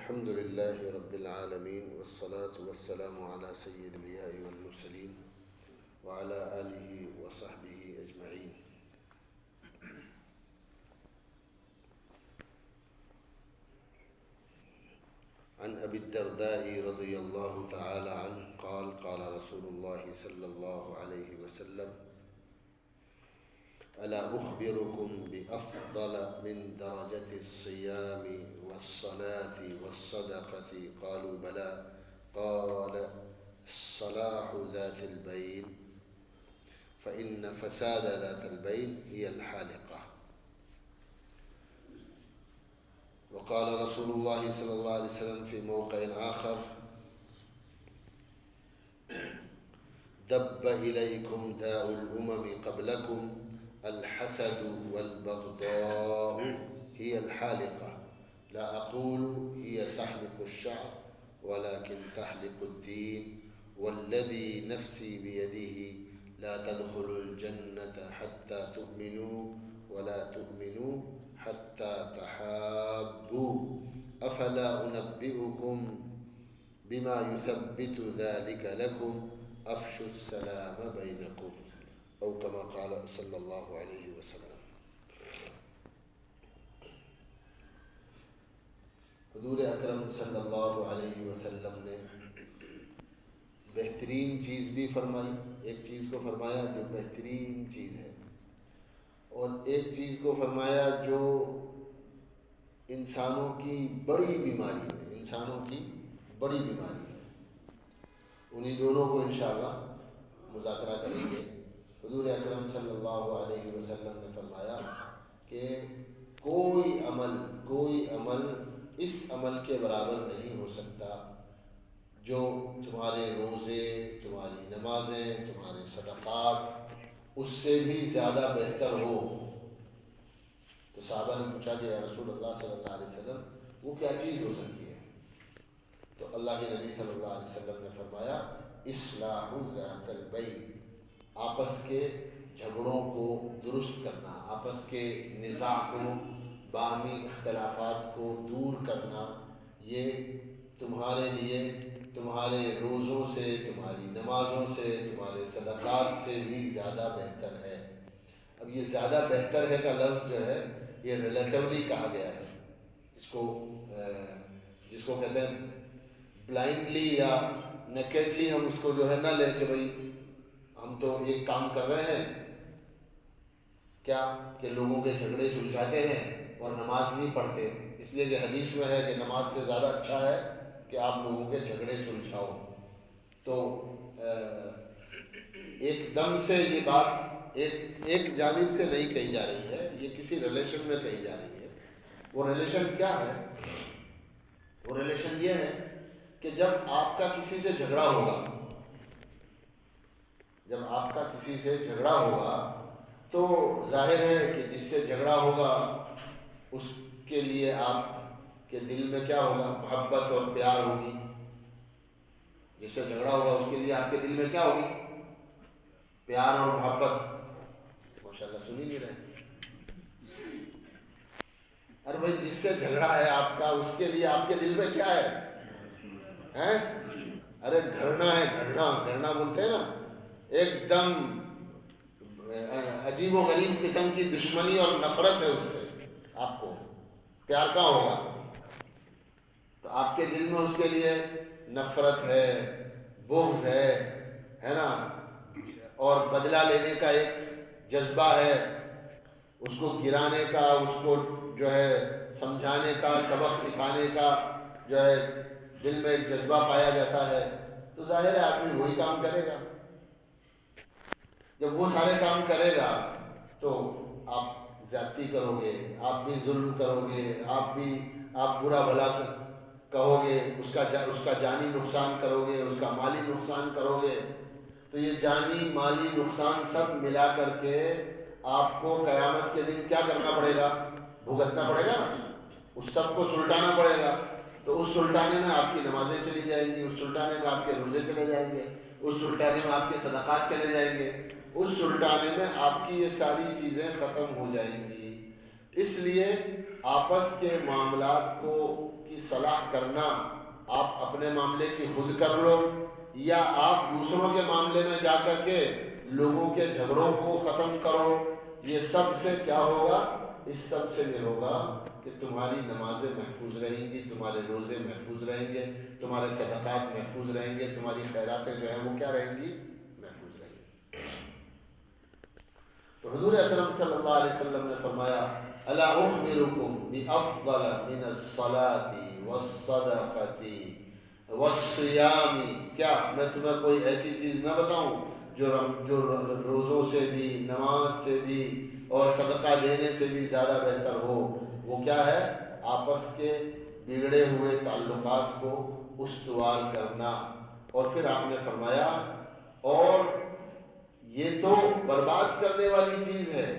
الحمد لله رب العالمين والصلاة والسلام على سيد الأنبياء والمرسلين وعلى آله وصحبه أجمعين. عن أبي الدرداء رضي الله تعالى عنه قال قال رسول الله صلى الله عليه وسلم: ألا أخبركم بأفضل من درجة الصيام والصلاة والصدقة؟ قالوا بلى. قال: صلاح ذات البين، فإن فساد ذات البين هي الحالقة. وقال رسول الله صلى الله عليه وسلم في موقع آخر: دب إليكم داء الأمم قبلكم الحسد والبغضاء هي الحالقة. لا أقول هي تحلق الشعر ولكن تحلق الدين، والذي نفسي بيده لا تدخلوا الجنة حتى تؤمنوا ولا تؤمنوا حتى تحابوا. أفلا أنبئكم بما يثبت ذلك لكم؟ أفشوا السلام بينكم، أو كما قال صلی اللہ علیہ وسلم. حضور اکرم صلی اللہ علیہ وسلم نے بہترین چیز بھی فرمائی. ایک چیز کو فرمایا جو بہترین چیز ہے، اور ایک چیز کو فرمایا جو انسانوں کی بڑی بیماری ہے، انسانوں کی بڑی بیماری ہے. انہی دونوں کو انشاءاللہ مذاکرہ کریں گے. حضور اکرم صلی اللہ علیہ وسلم نے فرمایا کہ کوئی عمل اس عمل کے برابر نہیں ہو سکتا جو تمہارے روزے، تمہاری نمازیں، تمہارے صدقات اس سے بھی زیادہ بہتر ہو. تو صحابہ نے پوچھا کہ یا رسول اللہ صلی اللہ علیہ وسلم وہ کیا چیز ہو سکتی ہے؟ تو اللہ کے نبی صلی اللہ علیہ وسلم نے فرمایا: اصلاح ذات البین، آپس کے جھگڑوں کو درست کرنا، آپس کے نزاع کو، باہمی اختلافات کو دور کرنا. یہ تمہارے لیے تمہارے روزوں سے، تمہاری نمازوں سے، تمہارے صدقات سے بھی زیادہ بہتر ہے. اب یہ زیادہ بہتر ہے کا لفظ جو ہے یہ ریلیٹیولی کہا گیا ہے. جس کو کہتے ہیں بلائنڈلی یا نیکیڈلی ہم اس کو جو ہے نہ لیں کہ بھئی ہم تو ایک کام کر رہے ہیں کیا کہ لوگوں کے جھگڑے سلجھاتے ہیں اور نماز نہیں پڑھتے، اس لیے کہ حدیث میں ہے کہ نماز سے زیادہ اچھا ہے کہ آپ لوگوں کے جھگڑے سلجھاؤ. تو ایک دم سے یہ بات ایک جانب سے نہیں کہی جا رہی ہے، یہ کسی ریلیشن میں کہی جا رہی ہے. وہ ریلیشن کیا ہے؟ وہ ریلیشن یہ ہے کہ جب آپ کا کسی سے جھگڑا ہوگا، جب آپ کا کسی سے جھگڑا ہوگا تو ظاہر ہے کہ جس سے جھگڑا ہوگا اس کے لیے آپ کے دل میں کیا ہوگا؟ محبت اور پیار ہوگی. جس سے جھگڑا ہوگا اس کے لیے آپ کے دل میں کیا ہوگی؟ پیار اور محبت. ماشاءاللہ سن ہی نہیں رہے. ارے بھائی جس سے جھگڑا ہے آپ کا اس کے لیے آپ کے دل میں کیا ہے؟ ارے گھرنا ہے، گھرنا بولتے ہیں نا. ایک دم عجیب و غریب قسم کی دشمنی اور نفرت ہے اس سے. آپ کو پیار کہاں ہوگا؟ تو آپ کے دل میں اس کے لیے نفرت ہے، بغض ہے نا، اور بدلہ لینے کا ایک جذبہ ہے، اس کو گرانے کا، اس کو جو ہے سمجھانے کا، سبق سکھانے کا جو ہے دل میں ایک جذبہ پایا جاتا ہے. تو ظاہر ہے آدمی وہی کام کرے گا. جب وہ سارے کام کرے گا تو آپ زیادتی کرو گے، آپ بھی ظلم کرو گے، آپ برا بھلا کہو گے، اس کا جانی نقصان کرو گے، اس کا مالی نقصان کرو گے. تو یہ جانی مالی نقصان سب ملا کر کے آپ کو قیامت کے دن کیا کرنا پڑے گا؟ بھگتنا پڑے گا. اس سب کو سلٹانا پڑے گا. تو اس سلٹانے میں آپ کی نمازیں چلی جائیں گی، اس سلٹانے میں آپ کے روزے چلے جائیں گے، اس سلٹانے میں آپ کے صدقات چلے جائیں گے، اس سلٹانے میں آپ کی یہ ساری چیزیں ختم ہو جائیں گی. اس لیے آپس کے معاملات کی صلاح کرنا، آپ اپنے معاملے کی خود کر لو یا آپ دوسروں کے معاملے میں جا کر کے لوگوں کے جھگڑوں کو ختم کرو، یہ سب سے کیا ہوگا؟ اس سب سے یہ ہوگا کہ تمہاری نمازیں محفوظ رہیں گی، تمہارے روزے محفوظ رہیں گے، تمہارے صدقات محفوظ رہیں گے، تمہاری خیراتیں جو ہیں وہ کیا رہیں گی؟ محفوظ رہیں گی۔ تو حضور اکرم صلی اللہ علیہ وسلم نے فرمایا الا اخبرکم بافضل من الصلاة والصدقة والصیام، کیا میں تمہیں کوئی ایسی چیز نہ بتاؤں جو روزوں سے بھی، نماز سے بھی اور صدقہ دینے سے بھی زیادہ بہتر ہو؟ وہ کیا ہے؟ آپس کے بگڑے ہوئے تعلقات کو استوار کرنا۔ اور پھر آپ نے فرمایا اور یہ تو برباد کرنے والی چیز ہے،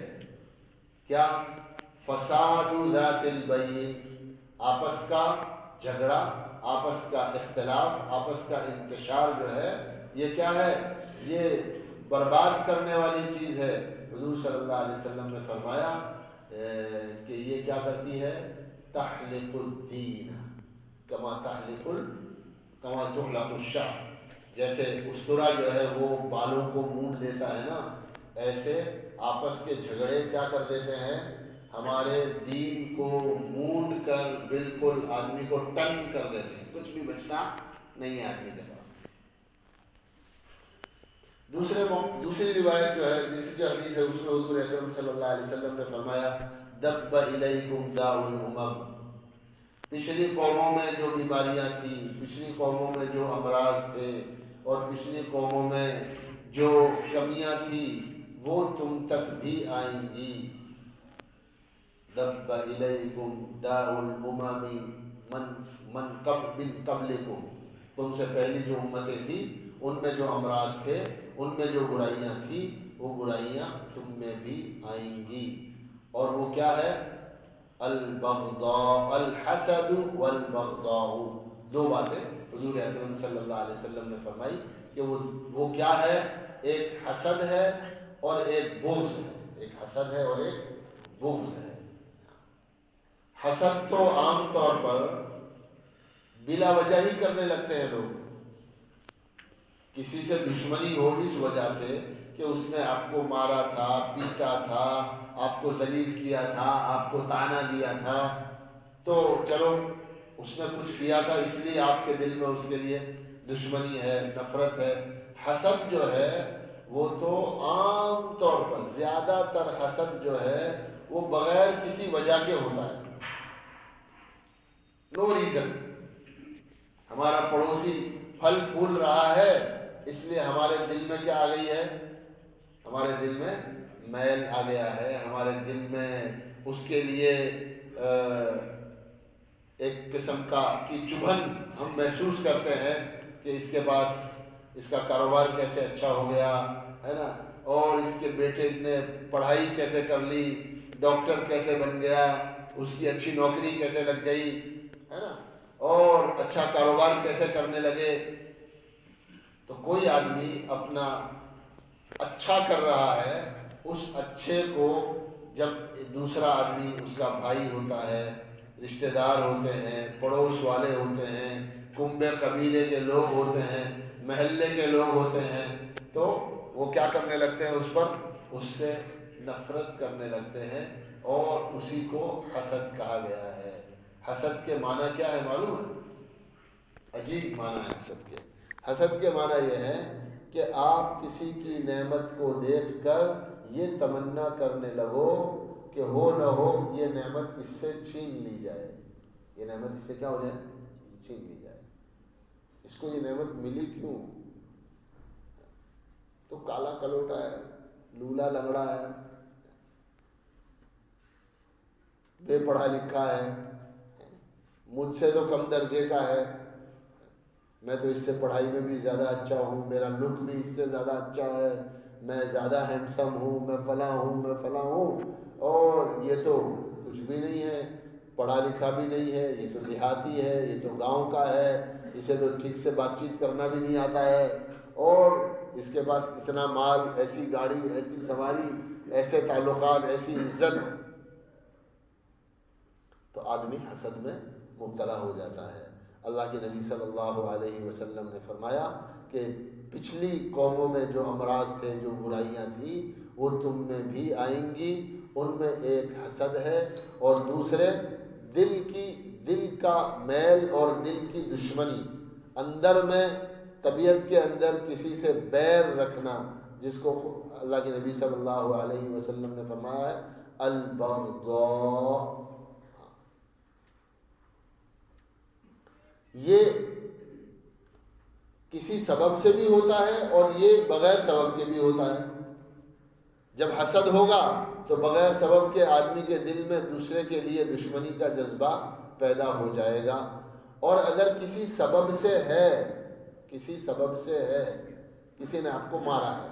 کیا؟ فساد ذات البین، آپس کا جھگڑا، آپس کا اختلاف، آپس کا انتشار جو ہے یہ کیا ہے؟ یہ برباد کرنے والی چیز ہے۔ حضور صلی اللہ علیہ وسلم نے فرمایا کہ یہ کیا کرتی ہے؟ تحلق الدین کما تحلق الشعر، جیسے استرا جو ہے وہ بالوں کو مونڈ دیتا ہے نا، ایسے آپس کے جھگڑے کیا کر دیتے ہیں؟ ہمارے دین کو مونڈ کر بالکل آدمی کو ٹنگ کر دیتے ہیں، کچھ بھی بچنا نہیں ہے آدمی کے پاس۔ دوسری روایت جو ہے، دوسری جو حدیث ہے، اس میں حضور اکرم صلی اللہ علیہ وسلم نے فرمایا دب الیکم داء الامم، پچھلی قوموں میں جو بیماریاں تھیں، پچھلی قوموں میں جو امراض تھے اور پچھلی قوموں میں جو کمیاں تھیں وہ تم تک بھی آئیں گی۔ دب الیکم داء الامم من قبلکم، تم سے پہلی جو امتیں تھیں ان میں جو امراض تھے، ان میں جو برائیاں تھیں، وہ برائیاں تم میں بھی آئیں گی۔ اور وہ کیا ہے؟ البغضاء، الحسد والبغضاء، دو باتیں حضور اکرم صلی اللہ علیہ وسلم نے فرمائی کہ وہ کیا ہے؟ ایک حسد ہے اور ایک بغض ہے، ایک حسد ہے اور ایک بغض ہے۔ حسد تو عام طور پر بلا وجہ ہی کرنے لگتے ہیں لوگ، کسی سے دشمنی ہو اس وجہ سے کہ اس نے آپ کو مارا تھا، پیٹا تھا، آپ کو ذلیل کیا تھا، آپ کو طعنہ دیا تھا، تو چلو اس نے کچھ کیا تھا اس لیے آپ کے دل میں اس کے لیے دشمنی ہے، نفرت ہے۔ حسد جو ہے وہ تو عام طور پر زیادہ تر حسد جو ہے وہ بغیر کسی وجہ کے ہوتا ہے، نو ریزن۔ ہمارا پڑوسی پھل پھول رہا ہے اس لیے ہمارے دل میں کیا آ گئی ہے؟ ہمارے دل میں میل آ گیا ہے، ہمارے دل میں اس کے لیے ایک قسم کی چبھن ہم محسوس کرتے ہیں کہ اس کے پاس اس کا کاروبار کیسے اچھا ہو گیا ہے نا، اور اس کے بیٹے نے پڑھائی کیسے کر لی، ڈاکٹر کیسے بن گیا، اس کی اچھی نوکری کیسے لگ گئی ہے نا، اور اچھا کاروبار کیسے کرنے لگے۔ تو کوئی آدمی اپنا اچھا کر رہا ہے، اس اچھے کو جب دوسرا آدمی، اس کا بھائی ہوتا ہے، رشتہ دار ہوتے ہیں، پڑوس والے ہوتے ہیں، کنبے قبیلے کے لوگ ہوتے ہیں، محلے کے لوگ ہوتے ہیں، تو وہ کیا کرنے لگتے ہیں؟ اس پر اس سے نفرت کرنے لگتے ہیں، اور اسی کو حسد کہا گیا ہے۔ حسد کے معنی کیا ہے معلوم ہے؟ عجیب معنی ہے حسد کے۔ حسد کے معنی یہ ہے کہ آپ کسی کی نعمت کو دیکھ کر یہ تمنا کرنے لگو کہ ہو نہ ہو یہ نعمت اس سے چھین لی جائے، یہ نعمت اس سے کیا ہو جائے؟ چھین لی جائے۔ اس کو یہ نعمت ملی کیوں؟ تو کالا کلوٹا ہے، لولا لنگڑا ہے، بے پڑھا لکھا ہے، مجھ سے تو کم درجے کا ہے، میں تو اس سے پڑھائی میں بھی زیادہ اچھا ہوں، میرا لک بھی اس سے زیادہ اچھا ہے، میں زیادہ ہینڈسم ہوں، میں فلاں ہوں، میں فلاں ہوں، اور یہ تو کچھ بھی نہیں ہے، پڑھا لکھا بھی نہیں ہے، یہ تو دیہاتی ہے، یہ تو گاؤں کا ہے، اسے تو ٹھیک سے بات چیت کرنا بھی نہیں آتا ہے، اور اس کے پاس اتنا مال، ایسی گاڑی، ایسی سواری، ایسے تعلقات، ایسی عزت، آدمی حسد میں مبتلا ہو جاتا ہے۔ اللہ کے نبی صلی اللہ علیہ وسلم نے فرمایا کہ پچھلی قوموں میں جو امراض تھے، جو برائیاں تھیں، وہ تم میں بھی آئیں گی۔ ان میں ایک حسد ہے، اور دوسرے دل کا میل اور دل کی دشمنی، اندر میں طبیعت کے اندر کسی سے بیر رکھنا، جس کو اللہ کے نبی صلی اللہ علیہ وسلم نے فرمایا ہے البغضاء۔ یہ کسی سبب سے بھی ہوتا ہے اور یہ بغیر سبب کے بھی ہوتا ہے۔ جب حسد ہوگا تو بغیر سبب کے آدمی کے دل میں دوسرے کے لیے دشمنی کا جذبہ پیدا ہو جائے گا، اور اگر کسی سبب سے ہے، کسی نے آپ کو مارا ہے،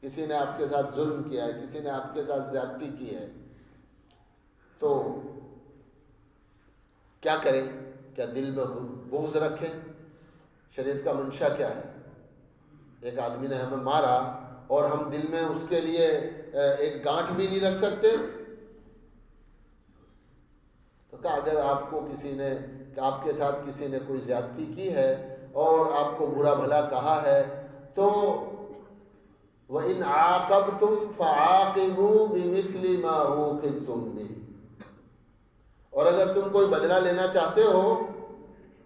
کسی نے آپ کے ساتھ ظلم کیا ہے، کسی نے آپ کے ساتھ زیادتی کی ہے، تو کیا کریں؟ کیا دل میں بغض رکھیں؟ شریعت کا منشا کیا ہے؟ ایک آدمی نے ہمیں مارا اور ہم دل میں اس کے لیے ایک گانٹھ بھی نہیں رکھ سکتے؟ تو کہا اگر آپ کو آپ کے ساتھ کسی نے کوئی زیادتی کی ہے اور آپ کو برا بھلا کہا ہے، تو وَإِنْ عَاقَبْتُمْ فَعَاقِبُوا بِمِثْلِ مَا عُوقِبْتُمْ بِهِ، اور اگر تم کوئی بدلہ لینا چاہتے ہو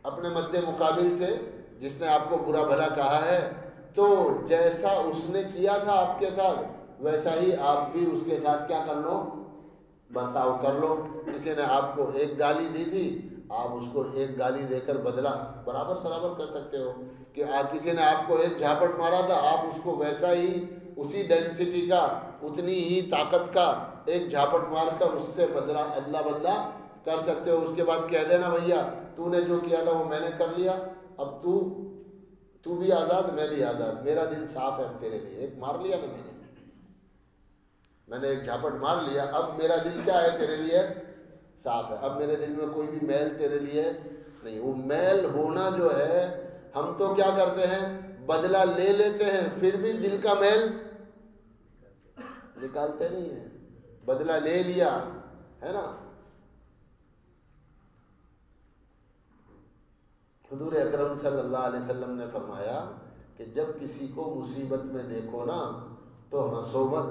اپنے مد مقابل سے جس نے آپ کو برا بھلا کہا ہے، تو جیسا اس نے کیا تھا آپ کے ساتھ ویسا ہی آپ بھی اس کے ساتھ کیا کر لو؟ برتاؤ کر لو۔ کسی نے آپ کو ایک گالی دی تھی، آپ اس کو ایک گالی دے کر بدلہ برابر کر سکتے ہو۔ کہ کسی نے آپ کو ایک جھاپٹ مارا تھا، آپ اس کو ویسا ہی اسی ڈینسٹی کا، اتنی ہی طاقت کا ایک جھاپٹ مار کر اس سے بدلہ کر سکتے ہو۔ اس کے بعد کہہ دینا بھیا تو نے جو کیا تھا وہ میں نے کر لیا، اب تو بھی آزاد، میں بھی آزاد، میرا دل صاف ہے تیرے لیے۔ ایک مار لیا نا میں نے ایک جھاپٹ مار لیا، اب میرا دل کیا ہے تیرے لیے؟ صاف ہے۔ اب میرے دل میں کوئی بھی میل تیرے لیے نہیں۔ وہ میل ہونا جو ہے، ہم تو کیا کرتے ہیں، بدلہ لے لیتے ہیں پھر بھی دل کا میل نکالتے نہیں ہیں۔ بدلہ لے لیا ہے نا۔ حضور اکرم صلی اللہ علیہ وسلم نے فرمایا کہ جب کسی کو مصیبت میں دیکھو نا تو ہنسو مت۔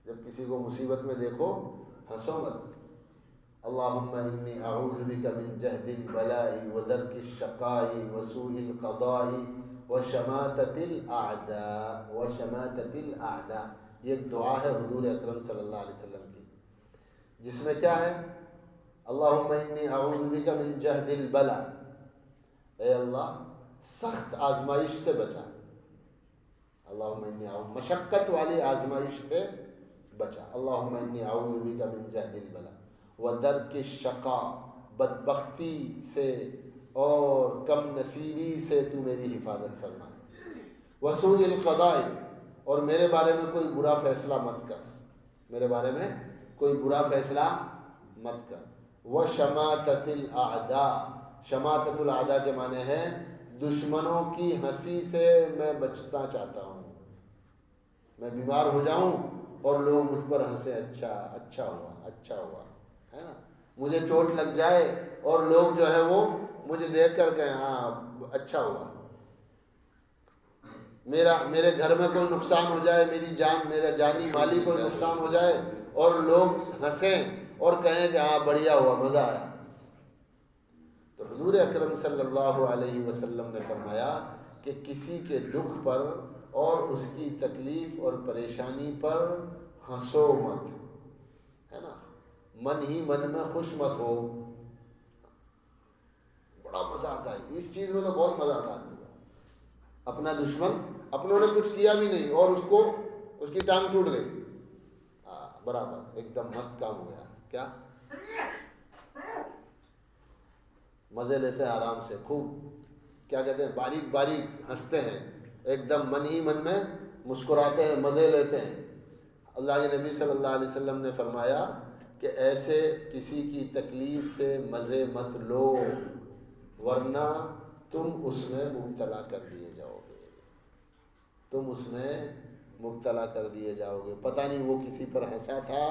جب کسی کو مصیبت میں دیکھو ہنسو مت۔ اللہم انی اعوذ بک من جہد البلاء ودرک الشقاء وسوء القضاء وشماتۃ الاعداء۔ یہ ایک دعا ہے حضور اکرم صلی اللہ علیہ وسلم کی، جس میں کیا ہے؟ اللہم انی اعوذ بک من جہد البلاء، اے اللہ سخت آزمائش سے بچا۔ اللہم انی اعوذ، مشقت والی آزمائش سے بچا۔ اللہم انی اعوذ بک من جہد البلاء ودرک الشقاء، بدبختی سے اور کم نصیبی سے تو میری حفاظت فرما۔ وسوء القضاء، اور میرے بارے میں کوئی برا فیصلہ مت کر، میرے بارے میں کوئی برا فیصلہ مت کر۔ وشماتۃ الاعداء، شماتۃ الاعداء کے معنی ہے دشمنوں کی ہنسی سے میں بچنا چاہتا ہوں۔ میں بیمار ہو جاؤں اور لوگ مجھ پر ہنسے، اچھا ہوا ہے نا۔ مجھے چوٹ لگ جائے اور لوگ جو ہے وہ مجھے دیکھ کر کہیں ہاں اچھا ہوا۔ میرے گھر میں کوئی نقصان ہو جائے، میرا جانی مالی کوئی نقصان ہو جائے اور لوگ ہنسیں اور کہیں کہ ہاں بڑھیا ہوا، مزہ آیا۔ تو حضور اکرم صلی اللہ علیہ وسلم نے فرمایا کہ کسی کے دکھ پر اور اس کی تکلیف اور پریشانی پر ہنسو مت، ہے نا۔ من ہی من میں خوش مت ہو۔ بڑا مزہ آتا ہے اس چیز میں، تو بہت مزہ آتا ہے۔ اپنا دشمن، اپنوں نے کچھ کیا بھی نہیں اور اس کی ٹانگ ٹوٹ گئی، برابر ایک دم مست کام ہو گیا۔ کیا مزے لیتے ہیں آرام سے، خوب کیا کہتے ہیں، باریک ہنستے ہیں، ایک دم من ہی من میں مسکراتے ہیں، مزے لیتے ہیں۔ اللہ کے نبی صلی اللہ علیہ وسلم نے فرمایا کہ ایسے کسی کی تکلیف سے مزے مت لو، ورنہ تم اس میں مبتلا کر دیے جاؤ گے۔ پتہ نہیں وہ کسی پر ہنسا تھا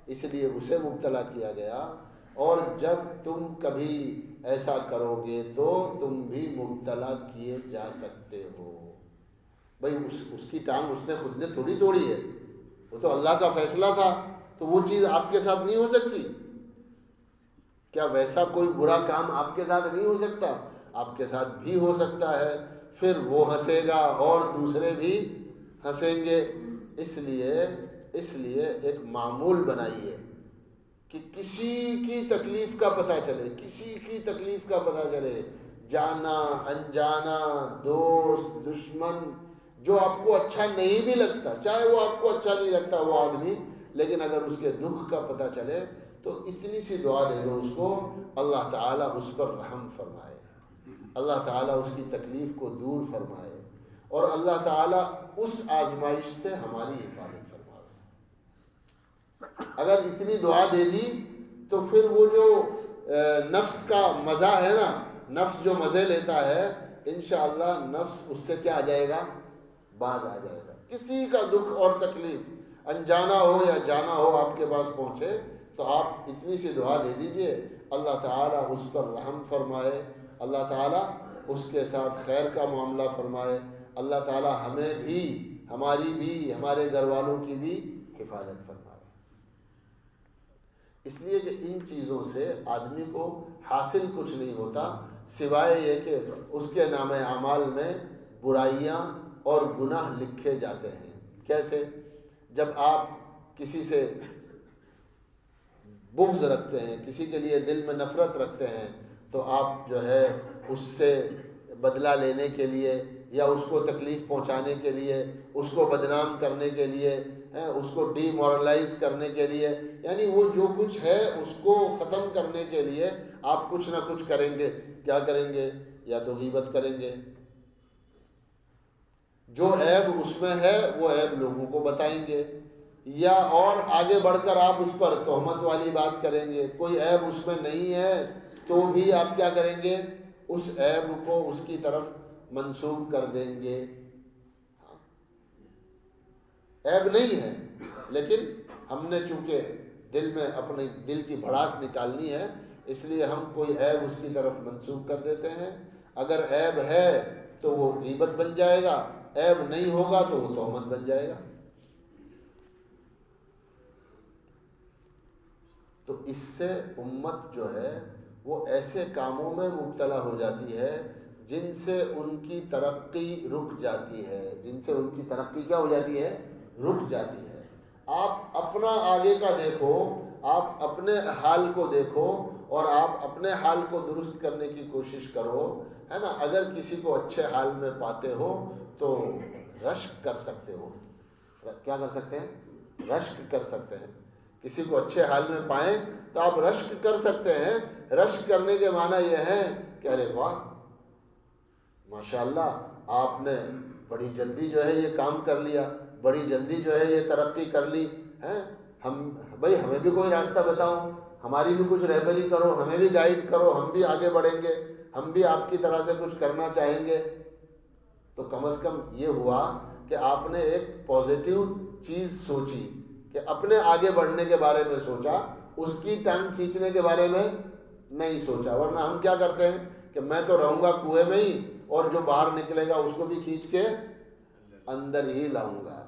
اس لیے اسے مبتلا کیا گیا، اور جب تم کبھی ایسا کرو گے تو تم بھی مبتلا کیے جا سکتے ہو۔ بھائی اس کی ٹانگ اس نے خود نے تھوڑی توڑی ہے، وہ تو اللہ کا فیصلہ تھا، تو وہ چیز آپ کے ساتھ نہیں ہو سکتی؟ کیا ویسا کوئی برا کام آپ کے ساتھ نہیں ہو سکتا؟ آپ کے ساتھ بھی ہو سکتا ہے۔ پھر وہ ہنسے گا اور دوسرے بھی ہنسیں گے۔ اس لیے ایک معمول بنائیے کہ کسی کی تکلیف کا پتہ چلے، کسی کی تکلیف کا پتہ چلے، جانا انجانا، دوست دشمن، جو آپ کو اچھا نہیں بھی لگتا، چاہے وہ آپ کو اچھا نہیں لگتا وہ آدمی، لیکن اگر اس کے دکھ کا پتہ چلے تو اتنی سی دعا دے دو اس کو، اللہ تعالیٰ اس پر رحم فرمائے، اللہ تعالیٰ اس کی تکلیف کو دور فرمائے، اور اللہ تعالیٰ اس آزمائش سے ہماری حفاظت فرمائے۔ اگر اتنی دعا دے دی تو پھر وہ جو نفس کا مزہ ہے نا، نفس جو مزے لیتا ہے، انشاءاللہ نفس اس سے کیا آ جائے گا؟ باز آ جائے گا۔ کسی کا دکھ اور تکلیف انجانا ہو یا جانا ہو آپ کے پاس پہنچے تو آپ اتنی سی دعا دے دیجئے، اللہ تعالیٰ اس پر رحم فرمائے، اللہ تعالیٰ اس کے ساتھ خیر کا معاملہ فرمائے، اللہ تعالیٰ ہمیں بھی، ہماری بھی، ہمارے گھر والوں کی بھی حفاظت فرمائے۔ اس لیے کہ ان چیزوں سے آدمی کو حاصل کچھ نہیں ہوتا سوائے یہ کہ اس کے نام اعمال میں برائیاں اور گناہ لکھے جاتے ہیں۔ کیسے؟ جب آپ کسی سے بغض رکھتے ہیں، کسی کے لیے دل میں نفرت رکھتے ہیں، تو آپ جو ہے اس سے بدلہ لینے کے لیے یا اس کو تکلیف پہنچانے کے لیے، اس کو بدنام کرنے کے لیے، اس کو ڈی مورلائز کرنے کے لیے، یعنی وہ جو کچھ ہے اس کو ختم کرنے کے لیے آپ کچھ نہ کچھ کریں گے۔ کیا کریں گے؟ یا تو غیبت کریں گے، جو عیب اس میں ہے وہ عیب لوگوں کو بتائیں گے، یا اور آگے بڑھ کر آپ اس پر تہمت والی بات کریں گے۔ کوئی عیب اس میں نہیں ہے تو بھی آپ کیا کریں گے؟ اس عیب کو اس کی طرف منسوب کر دیں گے۔ عیب نہیں ہے لیکن ہم نے چونکہ دل میں اپنے دل کی بھڑاس نکالنی ہے، اس لیے ہم کوئی عیب اس کی طرف منسوب کر دیتے ہیں۔ اگر عیب ہے تو وہ غیبت بن جائے گا، عیب نہیں ہوگا تو وہ تہمت بن جائے گا۔ تو اس سے امت جو ہے وہ ایسے کاموں میں مبتلا ہو جاتی ہے جن سے ان کی ترقی رک جاتی ہے، جن سے ان کی ترقی کیا ہو جاتی ہے؟ رک جاتی ہے۔ آپ اپنا آگے کا دیکھو، آپ اپنے حال کو دیکھو اور آپ اپنے حال کو درست کرنے کی کوشش کرو، ہے نا۔ اگر کسی کو اچھے حال میں پاتے ہو تو رشک کر سکتے ہو۔ کیا کر سکتے ہیں؟ رشک کر سکتے ہیں۔ کسی کو اچھے حال میں پائیں تو آپ رشک کر سکتے ہیں۔ رشک کرنے کے معنی یہ ہے کہ ارے واہ ماشاءاللہ آپ نے بڑی جلدی جو ہے یہ کام کر لیا، بڑی جلدی جو ہے یہ ترقی کر لی ہے۔ بھائی ہمیں بھی کوئی راستہ بتاؤ، ہماری بھی کچھ رہبری کرو، ہمیں بھی گائیڈ کرو، ہم بھی آگے بڑھیں گے، ہم بھی آپ کی طرح سے کچھ کرنا چاہیں گے۔ تو کم از کم یہ ہوا کہ آپ نے ایک پازیٹیو چیز سوچی، کہ اپنے آگے بڑھنے کے بارے میں سوچا، اس کی ٹانگ کھینچنے کے بارے میں نہیں سوچا۔ ورنہ ہم کیا کرتے ہیں کہ میں تو رہوں گا کنویں میں ہی اور جو باہر نکلے گا اس کو بھی کھینچ کے اندر ہی لاؤں گا۔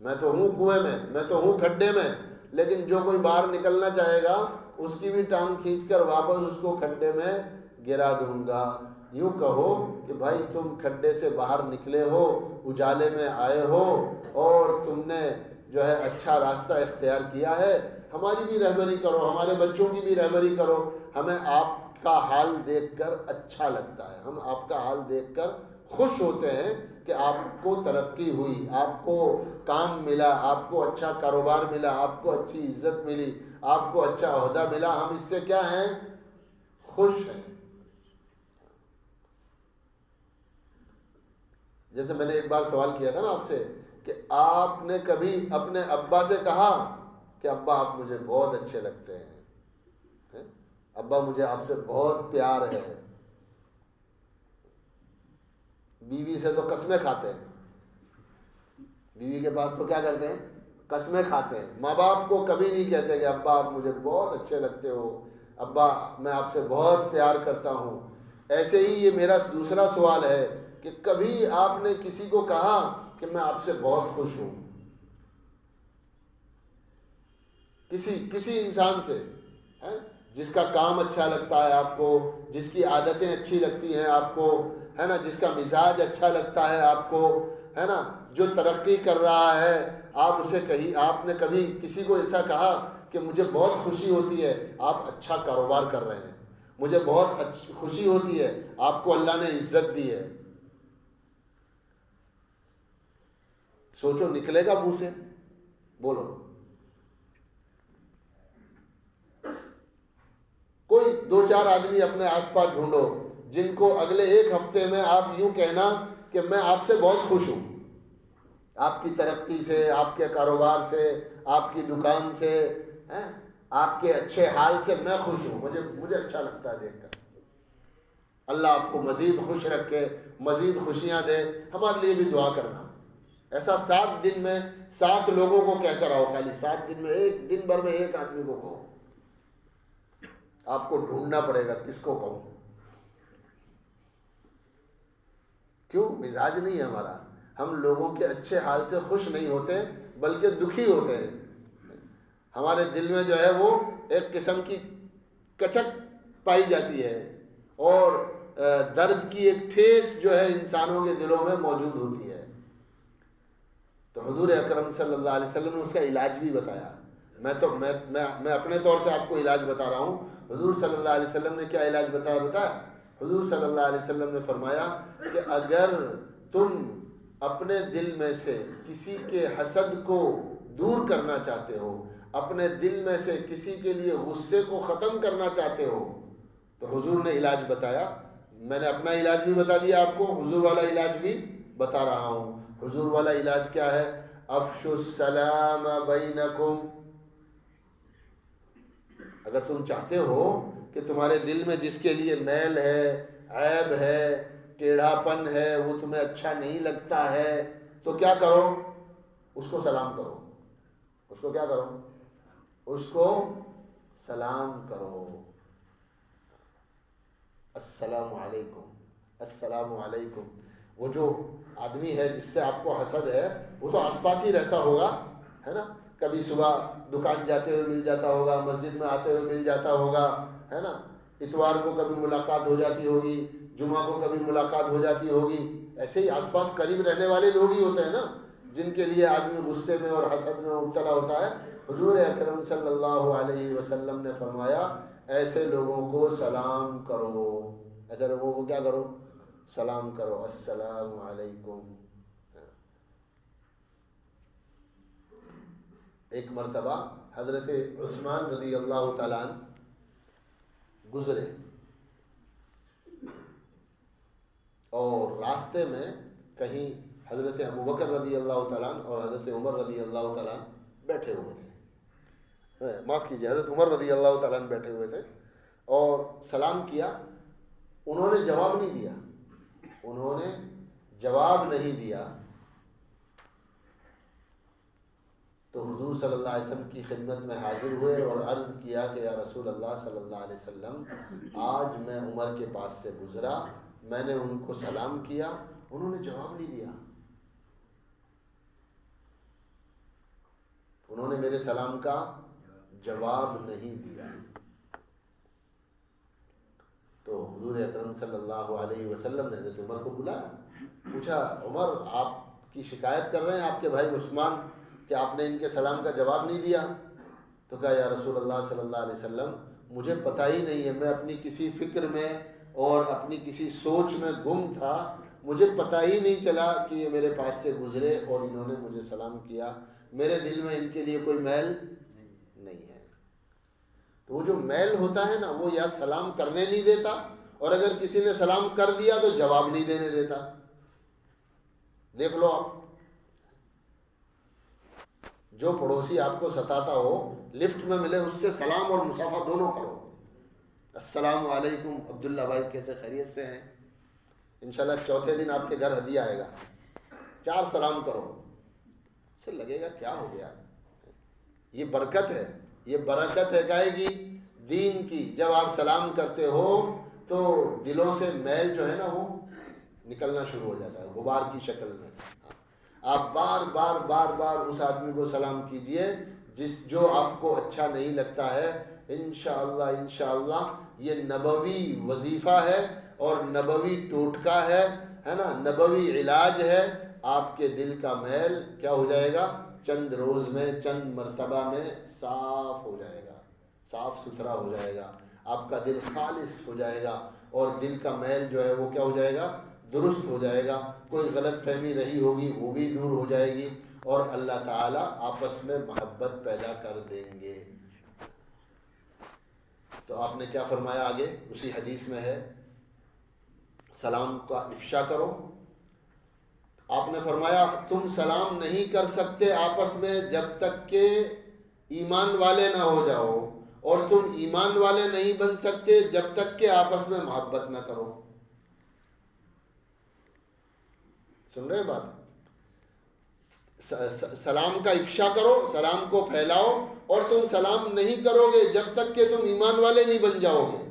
میں تو ہوں کنویں میں، میں تو ہوں کھڈے میں، لیکن جو کوئی باہر نکلنا چاہے گا اس کی بھی ٹانگ کھینچ کر واپس اس کو کھڈے میں گرا دوں گا۔ یوں کہو کہ بھائی تم کھڈے سے باہر نکلے ہو، اجالے میں آئے ہو اور تم نے جو ہے اچھا راستہ اختیار کیا ہے، ہماری بھی رہبری کرو، ہمارے بچوں کی بھی رہبری کرو۔ ہمیں آپ کا حال دیکھ کر اچھا لگتا ہے، ہم آپ کا حال دیکھ کر خوش ہوتے ہیں کہ آپ کو ترقی ہوئی، آپ کو کام ملا، آپ کو اچھا کاروبار ملا، آپ کو اچھی عزت ملی، آپ کو اچھا عہدہ ملا۔ ہم اس سے کیا ہیں؟ خوش ہیں۔ جیسے میں نے ایک بار سوال کیا تھا نا آپ سے کہ آپ نے کبھی اپنے ابا سے کہا کہ ابا آپ مجھے بہت اچھے لگتے ہیں، ابا مجھے آپ سے بہت پیار ہے؟ بیوی سے تو قسمیں کھاتے ہیں، بیوی کے پاس تو کیا کرتے ہیں؟ قسمیں کھاتے ہیں. ماں باپ کو کبھی نہیں کہتے کہ ابا آپ مجھے بہت اچھے لگتے ہو، ابا میں آپ سے بہت پیار کرتا ہوں. ایسے ہی یہ میرا دوسرا سوال ہے کہ کبھی آپ نے کسی کو کہا کہ میں آپ سے بہت خوش ہوں؟ کسی انسان سے جس کا کام اچھا لگتا ہے آپ کو، جس کی عادتیں اچھی لگتی ہیں آپ کو، ہے نا، جس کا مزاج اچھا لگتا ہے آپ کو، ہے نا، جو ترقی کر رہا ہے، آپ نے کبھی کسی کو ایسا کہا کہ مجھے بہت خوشی ہوتی ہے آپ اچھا کاروبار کر رہے ہیں، مجھے بہت خوشی ہوتی ہے آپ کو اللہ نے عزت دی ہے؟ سوچو نکلے گا منہ سے؟ بولو. کوئی 2-4 آدمی اپنے آس پاس ڈھونڈو جن کو اگلے ایک ہفتے میں آپ یوں کہنا کہ میں آپ سے بہت خوش ہوں، آپ کی ترقی سے، آپ کے کاروبار سے، آپ کی دکان سے، آپ کے اچھے حال سے میں خوش ہوں، مجھے اچھا لگتا ہے دیکھ کر. اللہ آپ کو مزید خوش رکھے، مزید خوشیاں دے. ہمارے لیے بھی دعا کرنا. ایسا 7 دن میں 7 لوگوں کو کہہ کر آؤ، خالی 7 دن میں، ایک دن بھر میں ایک آدمی کو کہو. آپ کو ڈھونڈنا پڑے گا کس کو کہوں. کیوں؟ مزاج نہیں ہے ہمارا. ہم لوگوں کے اچھے حال سے خوش نہیں ہوتے بلکہ دکھی ہوتے ہیں. ہمارے دل میں جو ہے وہ ایک قسم کی کچک پائی جاتی ہے اور درد کی ایک ٹھیس جو ہے انسانوں کے دلوں میں موجود ہوتی ہے. تو حضور اکرم صلی اللہ علیہ وسلم نے اس کا علاج بھی بتایا. میں اپنے طور سے آپ کو علاج بتا رہا ہوں. حضور صلی اللہ علیہ وسلم نے کیا علاج بتایا؟ حضور صلی اللہ علیہ وسلم نے فرمایا کہ اگر تم اپنے دل میں سے کسی کے حسد کو دور کرنا چاہتے ہو، اپنے دل میں سے کسی کے لیے غصے کو ختم کرنا چاہتے ہو، تو حضور نے علاج بتایا. میں نے اپنا علاج بھی بتا دیا آپ کو، حضور والا علاج بھی بتا رہا ہوں. حضور والا علاج کیا ہے؟ افشوا السلام بینکم. اگر تم چاہتے ہو کہ تمہارے دل میں جس کے لیے میل ہے، عیب ہے، ٹیڑھا پن ہے، وہ تمہیں اچھا نہیں لگتا ہے، تو کیا کرو؟ اس کو سلام کرو. اس کو کیا کرو؟ اس کو سلام کرو. السلام علیکم، السلام علیکم. وہ جو آدمی ہے جس سے آپ کو حسد ہے وہ تو آس پاس ہی رہتا ہوگا، ہے نا. کبھی صبح دکان جاتے ہوئے مل جاتا ہوگا، مسجد میں آتے ہوئے مل جاتا ہوگا، ہے نا. اتوار کو کبھی ملاقات ہو جاتی ہوگی، جمعہ کو کبھی ملاقات ہو جاتی ہوگی. ایسے ہی آس پاس قریب رہنے والے لوگ ہی ہوتے ہیں نا جن کے لیے آدمی غصے میں اور حسد میں مبتلا ہوتا ہے. حضور اکرم صلی اللہ علیہ وسلم نے فرمایا ایسے لوگوں کو سلام کرو. ایسے لوگوں کو کیا کرو؟ سلام کرو. السلام علیکم. ایک مرتبہ حضرت عثمان رضی اللہ تعالیٰ عنہ گزرے اور راستے میں کہیں حضرت ابوبکر رضی اللہ تعالیٰ عنہ اور حضرت عمر رضی اللہ تعالیٰ عنہ بیٹھے ہوئے تھے. معاف کیجیے، حضرت عمر رضی اللہ تعالیٰ عنہ بیٹھے ہوئے تھے اور سلام کیا. انہوں نے جواب نہیں دیا. انہوں نے جواب نہیں دیا تو حضور صلی اللہ علیہ وسلم کی خدمت میں حاضر ہوئے اور عرض کیا کہ یا رسول اللہ صلی اللہ علیہ وسلم، آج میں عمر کے پاس سے گزرا، میں نے ان کو سلام کیا، انہوں نے جواب نہیں دیا. انہوں نے میرے سلام کا جواب نہیں دیا. تو حضور اکرم صلی اللہ علیہ وسلم نے حضرت عمر کو بلایا، پوچھا عمر آپ کی شکایت کر رہے ہیں آپ کے بھائی عثمان کہ آپ نے ان کے سلام کا جواب نہیں دیا. تو کہا یا رسول اللہ صلی اللہ علیہ وسلم مجھے پتہ ہی نہیں ہے، میں اپنی کسی فکر میں اور اپنی کسی سوچ میں گم تھا، مجھے پتہ ہی نہیں چلا کہ یہ میرے پاس سے گزرے اور انہوں نے مجھے سلام کیا. میرے دل میں ان کے لیے کوئی میل نہیں ہے. تو وہ جو میل ہوتا ہے نا وہ یا سلام کرنے نہیں دیتا اور اگر کسی نے سلام کر دیا تو جواب نہیں دینے دیتا. دیکھ لو آپ، جو پڑوسی آپ کو ستاتا ہو لفٹ میں ملے اس سے سلام اور مصافحہ دونوں کرو. السلام علیکم عبداللہ بھائی کیسے خیریت سے ہیں؟ انشاءاللہ چوتھے دن آپ کے گھر ہدیہ آئے گا. 4 سلام کرو. سے لگے گا کیا ہو گیا، یہ برکت ہے، یہ برکت ہے کائے کی؟ دین کی۔ جب آپ سلام کرتے ہو تو دلوں سے میل جو ہے نا وہ نکلنا شروع ہو جاتا ہے غبار کی شکل میں۔ آپ بار بار بار بار اس آدمی کو سلام کیجئے جو آپ کو اچھا نہیں لگتا ہے۔ انشاءاللہ انشاءاللہ یہ نبوی وظیفہ ہے اور نبوی ٹوٹکا ہے نا، نبوی علاج ہے۔ آپ کے دل کا میل کیا ہو جائے گا؟ چند روز میں، چند مرتبہ میں صاف ہو جائے گا، صاف ستھرا ہو جائے گا، آپ کا دل خالص ہو جائے گا، اور دل کا میل جو ہے وہ کیا ہو جائے گا؟ درست ہو جائے گا۔ کوئی غلط فہمی رہی ہوگی وہ بھی دور ہو جائے گی، اور اللہ تعالیٰ آپس میں محبت پیدا کر دیں گے۔ تو آپ نے کیا فرمایا آگے؟ اسی حدیث میں ہے سلام کا افشا کرو۔ آپ نے فرمایا تم سلام نہیں کر سکتے آپس میں جب تک کہ ایمان والے نہ ہو جاؤ، اور تم ایمان والے نہیں بن سکتے جب تک کہ آپس میں محبت نہ کرو۔ سن رہے بات؟ سلام کا افشا کرو، سلام کو پھیلاؤ، اور تم سلام نہیں کرو گے جب تک کہ تم ایمان والے نہیں بن جاؤ گے۔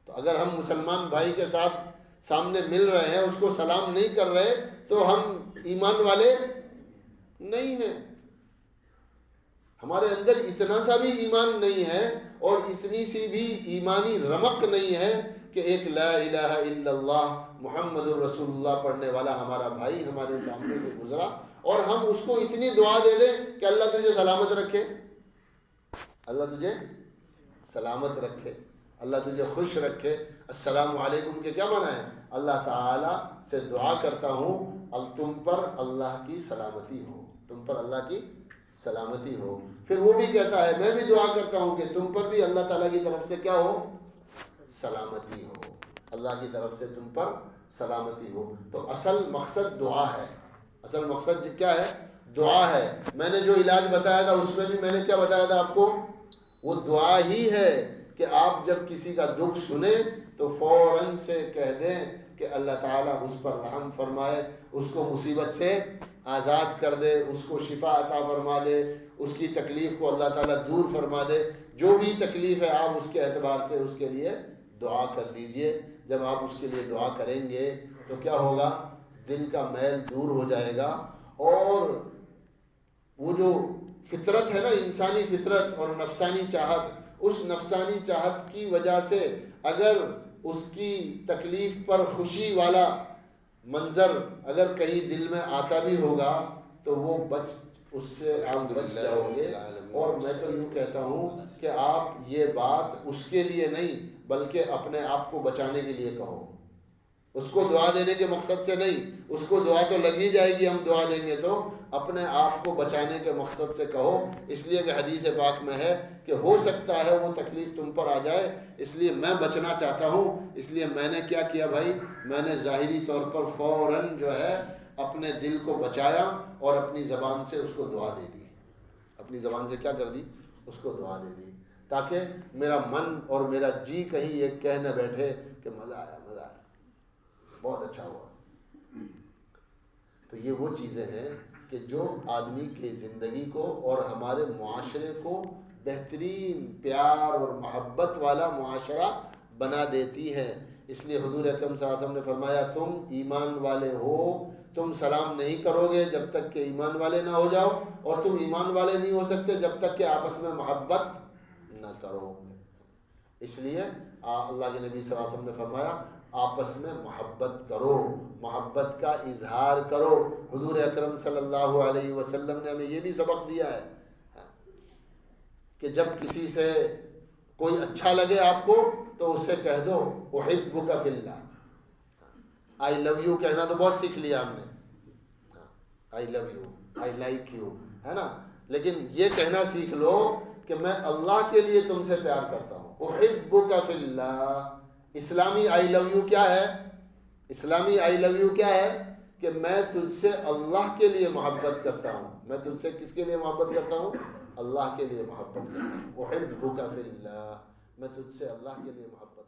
تو اگر ہم مسلمان بھائی کے ساتھ سامنے مل رہے ہیں، اس کو سلام نہیں کر رہے، تو ہم ایمان والے نہیں ہیں۔ ہمارے اندر اتنا سا بھی ایمان نہیں ہے، اور اتنی سی بھی ایمانی رمق نہیں ہے کہ ایک لا الہ الا اللہ محمد الرسول اللہ پڑھنے والا ہمارا بھائی ہمارے سامنے سے گزرا، اور ہم اس کو اتنی دعا دے دیں کہ اللہ تجھے سلامت رکھے، اللہ تجھے سلامت رکھے، اللہ تجھے خوش رکھے۔ السلام علیکم کے کیا معنی ہے؟ اللہ تعالیٰ سے دعا کرتا ہوں تم پر اللہ کی سلامتی ہو، تم پر اللہ کی سلامتی ہو۔ پھر وہ بھی کہتا ہے میں بھی دعا کرتا ہوں کہ تم پر بھی اللہ تعالیٰ کی طرف سے کیا ہو؟ سلامتی ہو، اللہ کی طرف سے تم پر سلامتی ہو۔ تو اصل مقصد دعا ہے، اصل مقصد کیا ہے؟ دعا ہے۔ میں نے جو علاج بتایا تھا اس میں بھی میں نے کیا بتایا تھا آپ کو؟ وہ دعا ہی ہے کہ آپ جب کسی کا دکھ سنیں تو فوراً سے کہہ دیں کہ اللہ تعالیٰ اس پر رحم فرمائے، اس کو مصیبت سے آزاد کر دے، اس کو شفا عطا فرما دے، اس کی تکلیف کو اللہ تعالیٰ دور فرما دے۔ جو بھی تکلیف ہے آپ اس کے اعتبار سے اس کے لیے دعا کر لیجئے۔ جب آپ اس کے لیے دعا کریں گے تو کیا ہوگا؟ دل کا میل دور ہو جائے گا، اور وہ جو فطرت ہے نا، انسانی فطرت اور نفسانی چاہت، اس نفسانی چاہت کی وجہ سے اگر اس کی تکلیف پر خوشی والا منظر اگر کہیں دل میں آتا بھی ہوگا تو وہ اس سے آپ بچ جاؤ گے۔ اور میں تو یوں کہتا ہوں کہ آپ یہ بات اس کے لیے نہیں بلکہ اپنے آپ کو بچانے کے لیے کہو، اس کو دعا دینے کے مقصد سے نہیں، اس کو دعا تو لگ ہی جائے گی ہم دعا دیں گے تو، اپنے آپ کو بچانے کے مقصد سے کہو۔ اس لیے کہ حدیث پاک میں ہے کہ ہو سکتا ہے وہ تکلیف تم پر آ جائے، اس لیے میں بچنا چاہتا ہوں، اس لیے میں نے کیا کیا بھائی؟ میں نے ظاہری طور پر فوراً جو ہے اپنے دل کو بچایا اور اپنی زبان سے اس کو دعا دے دی، اپنی زبان سے کیا کر دی؟ اس کو دعا دے دی، تاکہ میرا من اور میرا جی کہیں یہ کہہ نہ بیٹھے کہ مزہ آیا، مزہ آیا، بہت اچھا ہوا۔ تو یہ وہ چیزیں ہیں کہ جو آدمی کی زندگی کو اور ہمارے معاشرے کو بہترین پیار اور محبت والا معاشرہ بنا دیتی ہیں۔ اس لیے حضور اکرم صلی اللہ علیہ وسلم نے فرمایا تم ایمان والے ہو، تم سلام نہیں کرو گے جب تک کہ ایمان والے نہ ہو جاؤ، اور تم ایمان والے نہیں ہو سکتے جب تک کہ آپس میں محبت نہ کرو۔ اس لیے اللہ کے نبی صلی اللہ علیہ وسلم نے فرمایا آپس میں محبت کرو، محبت کا اظہار کرو۔ حضور اکرم صلی اللہ علیہ وسلم نے ہمیں یہ بھی سبق دیا ہے کہ جب کسی سے کوئی اچھا لگے آپ کو تو اس سے کہہ دو احبک فی اللہ، آئی لو یو کہنا تو بہت سیکھ لیا ہم نے، I love you, I like you, ہے نا، لیکن یہ کہنا سیکھ لو کہ میں اللہ کے لیے تم سے پیار کرتا ہوں، احبک فی اللہ۔ اسلامی آئی لو یو کیا ہے؟ اسلامی آئی لو یو کیا ہے؟ کہ میں تجھ سے اللہ کے لیے محبت کرتا ہوں۔ میں تجھ سے کس کے لیے محبت کرتا ہوں؟ اللہ کے لیے محبت کرتا ہوں۔ احبک فی اللہ، میں تجھ سے اللہ کے لیے محبت